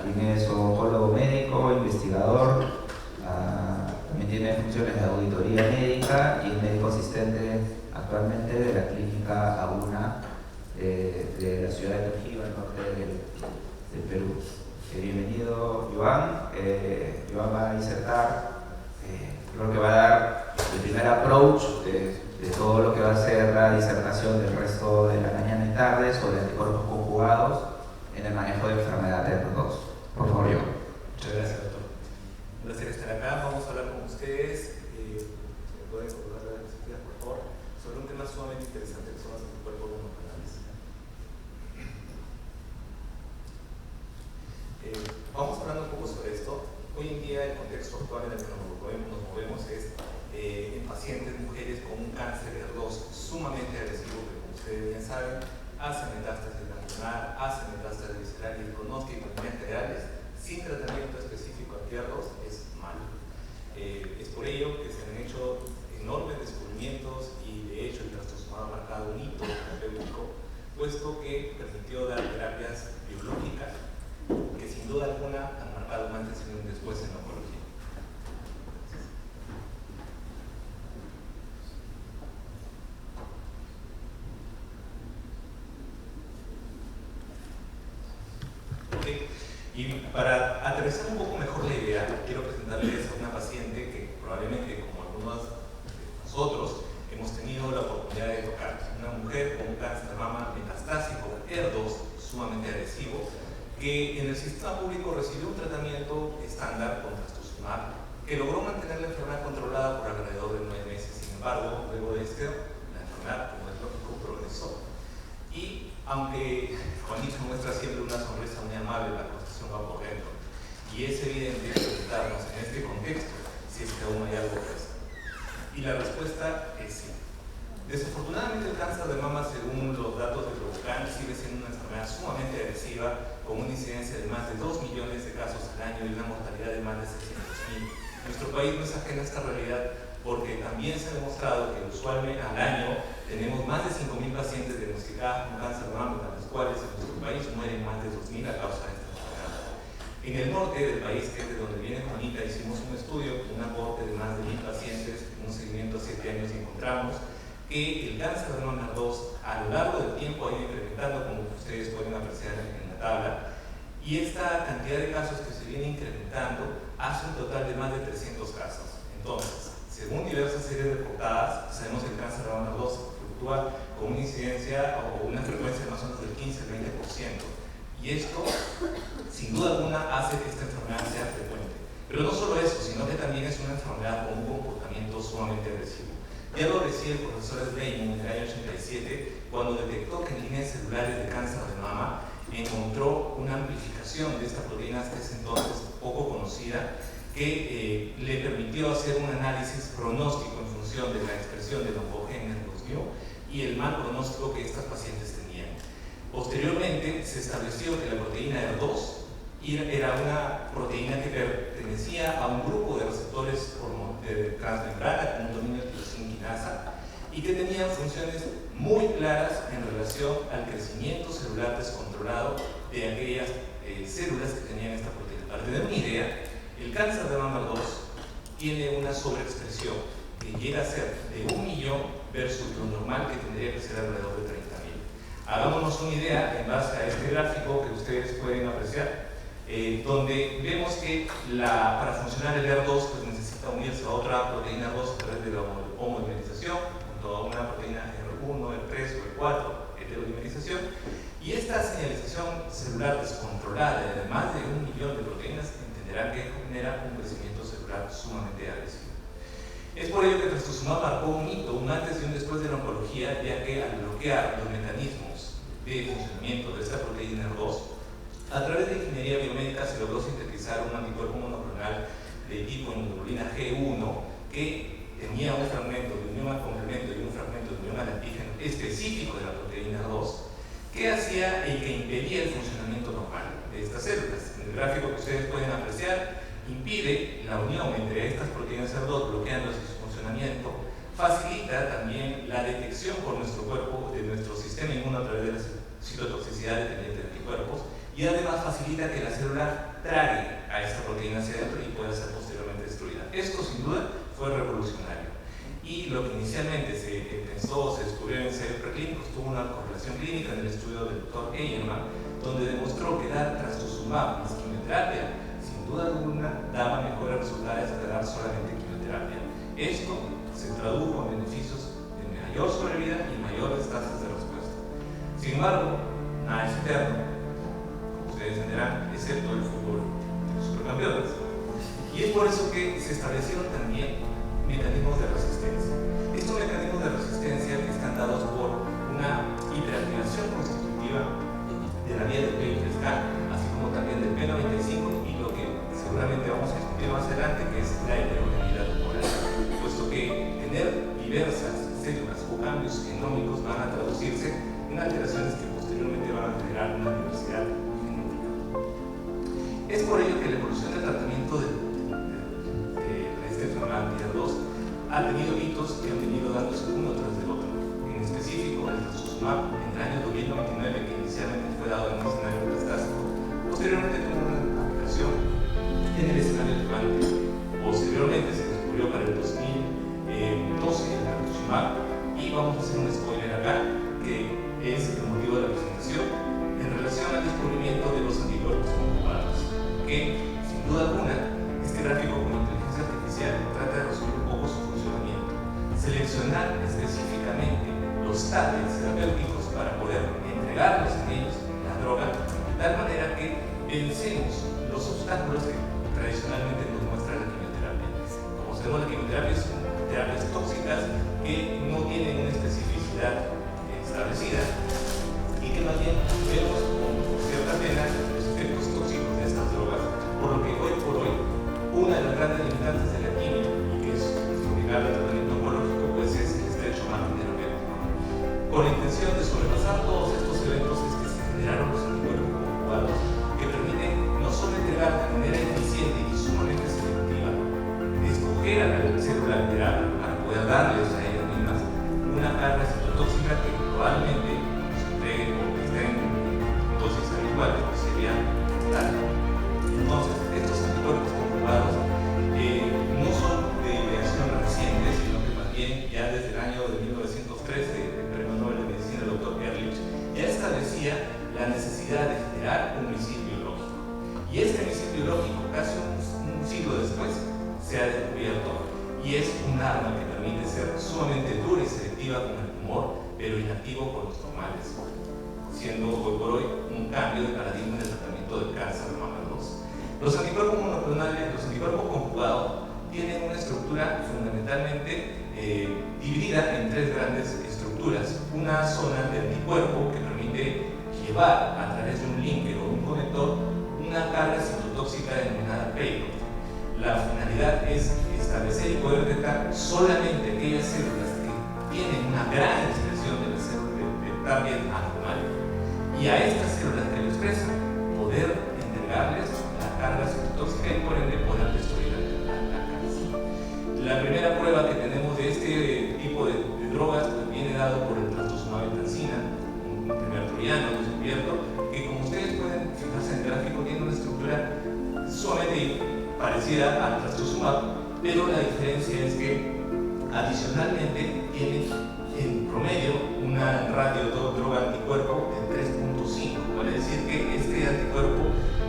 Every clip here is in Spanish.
quien es oncólogo médico, investigador, también tiene funciones de auditoría médica y es médico asistente actualmente de la clínica AUNA de la ciudad de Trujillo, al norte del Perú. Bienvenido, Joan. Joan va a disertar, creo que va a dar el primer approach de todo lo que va a ser la disertación del resto de la mañana y tarde sobre anticuerpos conjugados en el manejo de enfermedad de HER2. Por favor, Joan. Muchas gracias, doctor. Un placer estar acá. Vamos a hablar con ustedes, si me pueden colocar las diapositivas, por favor, sobre un tema sumamente interesante que son los anticuerpos monoclonales. Vamos hablando un poco sobre esto. Hoy en día el contexto actual en el que nos movemos es en pacientes, mujeres con un cáncer de HER2 sumamente agresivo, que como ustedes bien saben, hace metástasis glandular, hace metástasis visceral y el pronóstico en líneas generales, sin tratamiento específico a HER2, es malo. Es por ello que se han hecho enormes descubrimientos y de hecho el trastuzumab ha marcado un hito terapéutico, puesto que permitió dar terapias biológicas que sin duda alguna han marcado un antes y un después en la oncología. Y para aterrizar un poco mejor la idea, quiero presentarles a una paciente que probablemente, como algunos de nosotros, hemos tenido la oportunidad de tocar. Una mujer con un cáncer de mama metastásico HER2 sumamente agresivo, que en el sistema público recibió un tratamiento estándar con trastuzumab, que logró mantener la enfermedad controlada por alrededor de 9 meses. Sin embargo, luego de esto, la enfermedad, como es lógico, progresó. Y aunque Juanito muestra siempre una sonrisa muy amable, la conversación va por dentro. Y es evidente preguntarnos en este contexto si es que aún hay algo que hacer. Y la respuesta es sí. Desafortunadamente el cáncer de mama, según los datos de Provocan, sigue siendo una enfermedad sumamente agresiva, con una incidencia de más de 2 millones de casos al año y una mortalidad de más de 600.000. Nuestro país no es ajeno a esta realidad, porque también se ha demostrado que usualmente al año tenemos más de 5.000 pacientes diagnosticados con cáncer de mama, de los cuales en nuestro país mueren más de 2.000 a causa de esta enfermedad. En el norte del país, que es de donde viene Juanita, hicimos un estudio con un aporte de más de 1.000 pacientes, en un seguimiento de 7 años, y encontramos que el cáncer de mama 2 a lo largo del tiempo ha ido incrementando, como ustedes pueden apreciar en la tabla, y esta cantidad de casos que se viene incrementando hace un total de más de 300 casos. Entonces, según diversas series reportadas, sabemos que el cáncer de mama 2 fluctúa con una incidencia o una frecuencia más o menos del 15 al 20%. Y esto, sin duda alguna, hace que esta enfermedad sea frecuente. Pero no solo eso, sino que también es una enfermedad con un comportamiento sumamente agresivo. Ya lo decía el profesor Sleiman en el año 87, cuando detectó que en líneas celulares de cáncer de mama encontró una amplificación de esta proteína hasta ese entonces poco conocida, que le permitió hacer un análisis pronóstico en función de la expresión del oncogene HER2 y el mal pronóstico que estas pacientes tenían. Posteriormente se estableció que la proteína HER2 era una proteína que pertenecía a un grupo de receptores de transmembrana con un dominio de tirosina quinasa y que tenían funciones muy claras en relación al crecimiento celular descontrolado de aquellas células que tenían esta proteína. Para tener una idea, el cáncer de mama 2 tiene una sobreexpresión que llega a ser de 1 millón versus lo normal que tendría que ser alrededor de 30.000. Hagámonos una idea en base a este gráfico que ustedes pueden apreciar, donde vemos que para funcionar el HER2 pues necesita unirse a otra proteína 2 a través de la homodimerización, junto a una proteína R1, R3 o R4, heterodimerización, y esta señalización celular descontrolada de más de 1 millón de proteínas entenderán que genera un crecimiento celular sumamente agresivo. Es por ello que trastuzumab marcó un hito, un antes y un después de la oncología, ya que al bloquear los mecanismos de funcionamiento de esta proteína R2, a través de ingeniería biomédica se logró sintetizar un anticuerpo monoclonal de tipo inmunoglobulina G1 que tenía un fragmento de unión al complemento y un fragmento de unión al antígeno específico de la proteína 2 que hacía y que impedía el funcionamiento normal de estas células. En el gráfico que ustedes pueden apreciar, impide la unión entre estas proteínas R2 bloqueando su funcionamiento, facilita también la detección por nuestro cuerpo de nuestro sistema inmune a través de la citotoxicidad dependiente de anticuerpos y además facilita que la célula trague a esta proteína hacia adentro y pueda ser posteriormente destruida. Esto sin duda fue revolucionario. Y lo que inicialmente se pensó, se descubrió en ensayos preclínicos, tuvo una correlación clínica en el estudio del Dr. Eyerman, donde demostró que dar trastuzumab más quimioterapia, sin duda alguna, daba mejores resultados que dar solamente quimioterapia. Esto se tradujo en beneficios de mayor sobrevida y mayores tasas de respuesta. Sin embargo, nada es eterno, como ustedes entenderán, excepto el fútbol de los supercampeones. Y es por eso que se establecieron también mecanismos de resistencia. Estos mecanismos de resistencia que están dados por una hiperactivación constitutiva de la vía del PI3K, así como también del P95 y lo que seguramente vamos a discutir más adelante, que es la heterogeneidad tumoral, puesto que tener diversas células o cambios genómicos van a traducirse en alteraciones que posteriormente van a generar una diversidad genética. Es por ello que la evolución del tratamiento de Tier 2 ha tenido hitos que han venido dándose uno tras del otro. En específico, el trastuzumab en el año 2029, que inicialmente fue dado en un escenario metastásico, posteriormente tuvo una aplicación en el escenario adjuvante. Posteriormente se descubrió para el 2012 el trastuzumab, y vamos a hacer un spoiler acá, que es el motivo de la presentación, en relación al descubrimiento de los anticuerpos conjugados, que sin duda alguna este gráfico con inteligencia artificial trata de resolver un poco su funcionamiento, seleccionar específicamente los targets terapéuticos para poder entregarlos en ellos la droga, de tal manera que vencemos los obstáculos que tradicionalmente nos muestra la quimioterapia. Como sabemos, la quimioterapia son terapias tóxicas que no tienen una especificidad establecida y que más bien vemos con cierta pena los efectos tóxicos de estas drogas, por lo que hoy por hoy una de las grandes limitantes de la quimio, y que es obligar al tratamiento oncológico, pues es el estrecho margen terapéutico. Con la intención de sobrepasar todos estos eventos es que se generaron los anticuerpos conjugados que permiten no solo entregar de manera eficiente y sumamente selectiva, escoger a la célula alterada para poder darles a ellas mismas una carga citotóxica que probablemente nos entregue o que esté en dosis habituales, pues sería tal. Entonces, estos anticuerpos conjugados no son de ideación reciente, sino que más bien ya desde el año de 1913, el premio Nobel de Medicina, el Dr. Ehrlich, ya establecía la necesidad de generar un misil biológico. Y este misil biológico, casi un siglo después, se ha descubierto y es un arma que permite ser sumamente dura y selectiva con el tumor, pero inactivo con los normales, siendo hoy por hoy un cambio de paradigma en el tratamiento del cáncer de mama 2. Los anticuerpos monoclonales, los anticuerpos conjugados, tienen una estructura fundamentalmente dividida en tres grandes estructuras. Una zona de anticuerpo que permite llevar a través de un linker o un conector una carga citotóxica denominada payload. La finalidad es establecer y poder detectar solamente aquellas células que tienen una gran expresión de la célula de target anormal, y a estas células que lo expresan poder entregarles la carga citotóxica y por ende poder destruir la cáncer. La primera prueba que tenemos de este tipo de drogas pues viene dado por el trastuzumab etancina, un primer troyano descubierto, que como ustedes pueden fijarse en el gráfico tiene una estructura sumamente parecida al trastuzumab, pero la diferencia es que adicionalmente tiene en promedio una ratio droga anticuerpo de 3.5, vale decir que este anticuerpo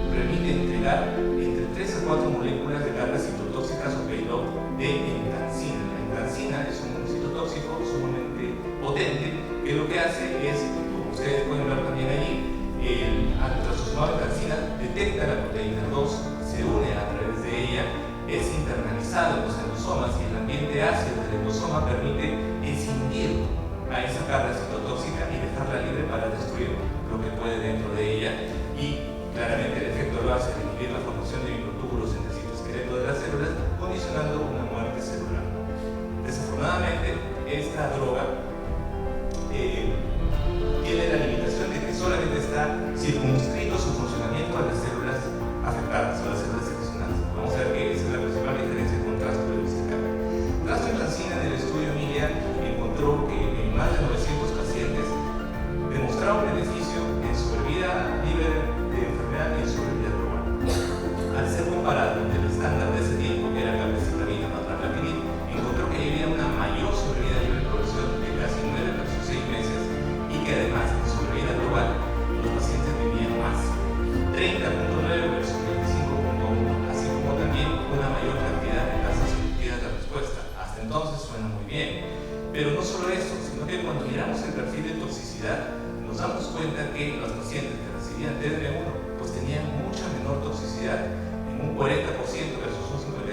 permite entregar entre 3 a 4 moléculas de cargas citotóxicas o payload de entancina. La entancina es un citotóxico sumamente potente que lo que hace es, como ustedes pueden ver también allí, el trastuzumab entancina detecta la proteína 2, se une a través de ella, es internalizado en los endosomas y el ambiente ácido del endosoma permite escindir a esa carga citotóxica y dejarla libre para destruir lo que puede dentro de ella, y claramente el efecto lo hace inhibir la formación de microtúbulos en el citoesqueleto de las células, condicionando una muerte celular. Desafortunadamente, esta droga tiene la limitación de que solamente está circunscrito su funcionamiento a las células afectadas o a las células seccionadas. Vamos a ver que esa es la principal diferencia con trastuzumab. Trastuzumab en el estudio Emilia encontró que en más de 900 pacientes demostraba un beneficio en sobrevida libre de toxicidad en un 40% versus un 57%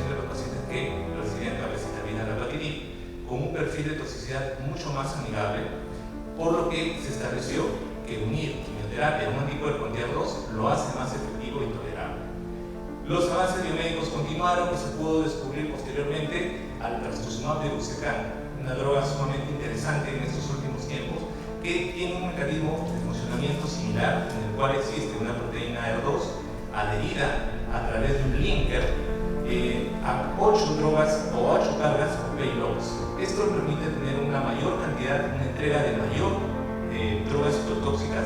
de los pacientes que recibían cabecitabina lapatinib, con un perfil de toxicidad mucho más amigable, por lo que se estableció que unir quimioterapia a un anticuerpo anti-HER2 lo hace más efectivo y tolerable. Los avances biomédicos continuaron y se pudo descubrir posteriormente al trastuzumab deruxtecan, una droga sumamente interesante en estos últimos tiempos, que tiene un mecanismo de funcionamiento similar, en el cual existe una proteína HER2 adherida a través de un linker a 8 drogas o 8 cargas o payloads. Esto permite tener una mayor cantidad, una entrega de mayor drogas citotóxicas.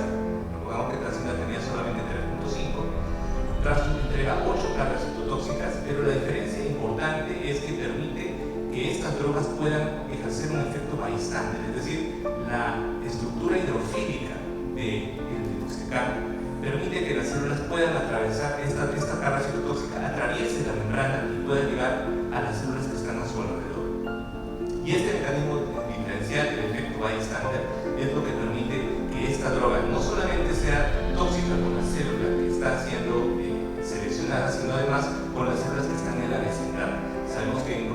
Recordamos que Transcina tenía solamente 3.5, Trastu entrega 8 cargas citotóxicas, pero la diferencia importante es que permite que estas drogas puedan ejercer un efecto bystander, es decir, la estructura hidrofílica del deruxtecan permite que las células puedan atravesar esta carga citotóxica, atraviese la membrana y pueda llegar a las células que están a su alrededor. Y este mecanismo diferencial del efecto bystander es lo que permite que esta droga no solamente sea tóxica con la célula que está siendo seleccionada, sino además con las células que están en la vecindad. Sabemos que en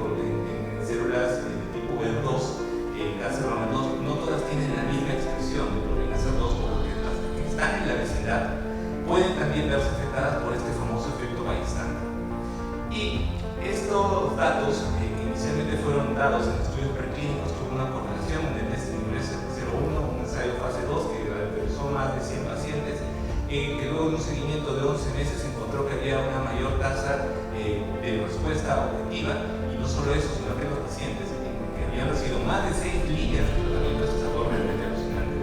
células de tipo HER2, cáncer de mama 2, no todas tienen la misma expresión de proteínas HER2, por lo que las que están en la vecindad pueden también verse afectadas por este famoso efecto bystander. Y estos datos, que inicialmente fueron dados en estudios preclínicos, tuvo una correlación en el DESTINY-Breast 01, un ensayo fase 2 que realizó más de 100 pacientes, que luego de un seguimiento de 11 meses encontró que había una mayor tasa de respuesta objetiva, y no solo eso, sino que los pacientes que habían recibido más de 6 líneas de tratamiento, esto es algo realmente alucinante,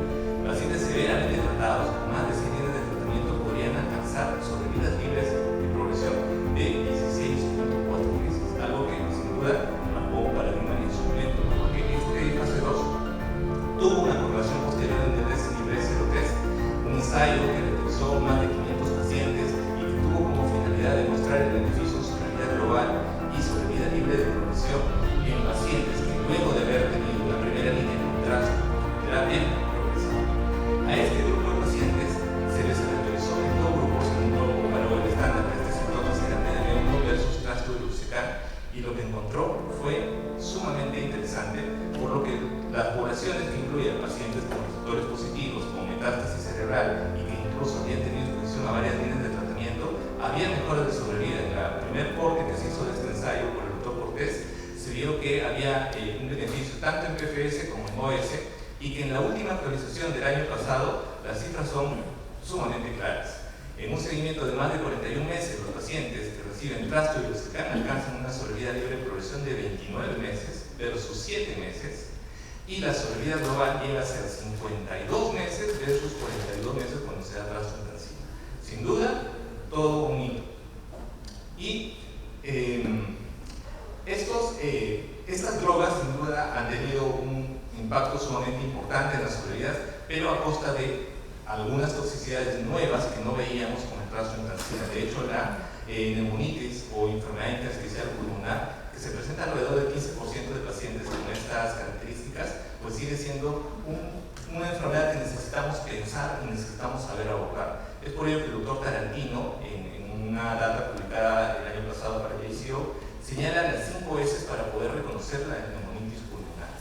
pacientes severamente tratados con más de 6 líneas de tratamiento podrían alcanzar sobrevidas libres de progresión de 16.4 meses, algo que sin duda marcó un paradigma en su momento, porque este fase 2 tuvo una correlación posterior en el DESTINY-Breast 03, un ensayo que realizó más de 500 pacientes y que tuvo como finalidad demostrar el beneficio en sobrevida global y sobrevida libre de progresión en pacientes que luego de haber tenido la primera línea de terapia progresaron. A este grupo de pacientes se les caracterizó en dos grupos en un nuevo valor del estándar, que este entonces era PDM1 versus trastuzumab, y lo que encontró fue sumamente interesante, por lo que las poblaciones que incluyen pacientes con receptores positivos, con metástasis cerebral y que incluso habían tenido exposición a varias líneas de tratamiento, había mejoras de sobrevida. En la primer corte que se hizo de este ensayo por el doctor Cortés, se vio que había un beneficio tanto en PFS como en OS, y que en la última actualización del año pasado las cifras son sumamente claras. En un seguimiento de más de 41 meses, los pacientes que reciben Trastu y deruxtecan alcanzan una sobrevida libre de progresión de 29 meses versus 7 meses, y la sobrevida global llega a ser 52 meses versus 42 meses cuando se da Trastu en Transcina. Sin duda, todo un hito. Y estas drogas sin duda han tenido un impacto sumamente importante en las sobrevidas, pero a costa de algunas toxicidades nuevas que no veíamos con el Trastu en Transcina. De hecho, la neumonitis o enfermedad intersticial pulmonar, que se presenta alrededor del 15% de pacientes con estas características, pues sigue siendo una enfermedad que necesitamos pensar y necesitamos saber abordar. Es por ello que el doctor Tarantino, en una data publicada el año pasado para JCO, señala las 5 S para poder reconocer la neumonitis pulmonar.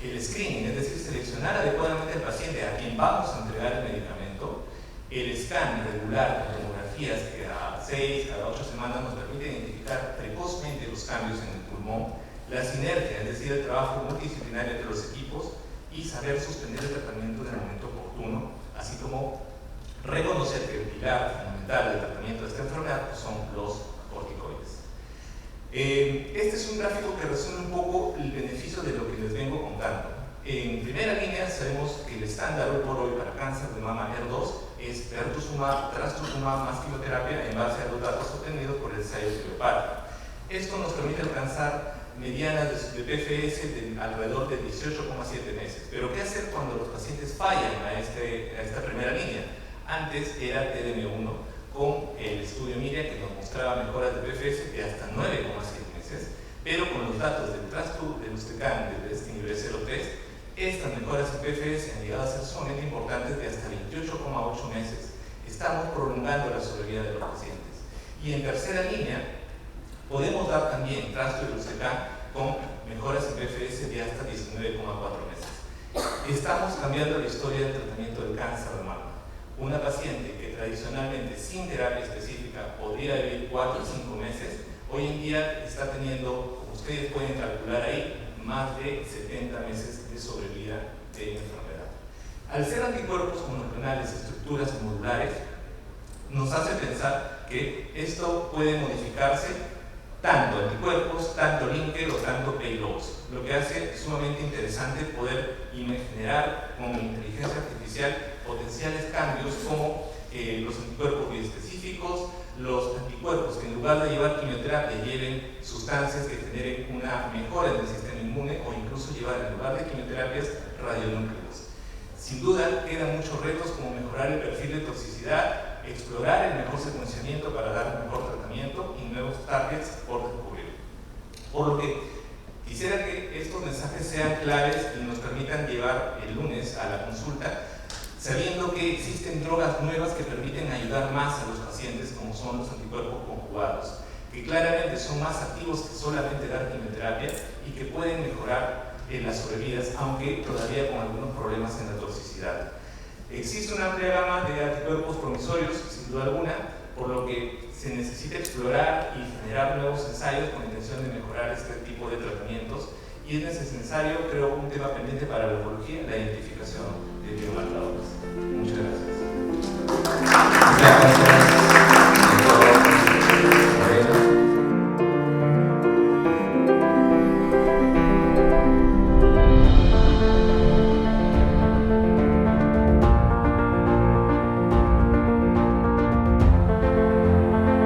El screening, es decir, seleccionar adecuadamente al paciente a quien vamos a entregar el medicamento. El scan regular de tomografías que a 6, cada 8 semanas nos permite identificar precozmente los cambios en el pulmón. La sinergia, es decir, el trabajo multidisciplinario entre los equipos, y saber suspender el tratamiento en el momento oportuno, así como reconocer que el pilar fundamental del tratamiento de esta enfermedad son los corticoides. Este es un gráfico que resume un poco el beneficio de lo que les vengo contando. En primera línea sabemos que el estándar hoy por hoy para cáncer de mama HER2 es pertuzumab, trastuzumab más quimioterapia en base a los datos obtenidos por el ensayo Cleopatra. Esto nos permite alcanzar medianas de PFS de alrededor de 18,7 meses. Pero ¿qué hacer cuando los pacientes fallan a esta primera línea? Antes era TDM1 con el estudio MIRIA, que nos mostraba mejoras de PFS de hasta 9,7 meses, pero con los datos del Trastu, del deruxtecan, del DESTINY-Breast 03, estas mejoras en PFS han llegado a ser sumamente importantes de hasta 28,8 meses. Estamos prolongando la sobrevida de los pacientes. Y en tercera línea, podemos dar también trastuzumab con mejoras en PFS de hasta 19,4 meses. Estamos cambiando la historia del tratamiento del cáncer de mama. Una paciente que tradicionalmente sin terapia específica podría vivir 4 o 5 meses, hoy en día está teniendo, como ustedes pueden calcular ahí, más de 70 meses de sobrevida de enfermedad. Al ser anticuerpos monoclonales, estructuras modulares, nos hace pensar que esto puede modificarse tanto anticuerpos, tanto linker o tanto payloads, lo que hace sumamente interesante poder generar con inteligencia artificial potenciales cambios como los anticuerpos biespecíficos, los anticuerpos que en lugar de llevar quimioterapia lleven sustancias que generen una mejora en el sistema inmune o incluso llevar en lugar de quimioterapias radionúcleos. Sin duda quedan muchos retos como mejorar el perfil de toxicidad, explorar el mejor secuenciamiento para dar un mejor tratamiento y nuevos targets por descubrir. Por lo que quisiera que estos mensajes sean claves y nos permitan llevar el lunes a la consulta sabiendo que existen drogas nuevas que permiten ayudar más a los pacientes, como son los anticuerpos conjugados, que claramente son más activos que solamente dar quimioterapia y que pueden mejorar las sobrevidas, aunque todavía con algunos problemas en la toxicidad. Existe una amplia gama de anticuerpos promisorios, sin duda alguna, por lo que se necesita explorar y generar nuevos ensayos con la intención de mejorar este tipo de tratamientos, y es necesario, creo, un tema pendiente para la oncología, la identificación de biomarcadores. Muchas gracias. Gracias.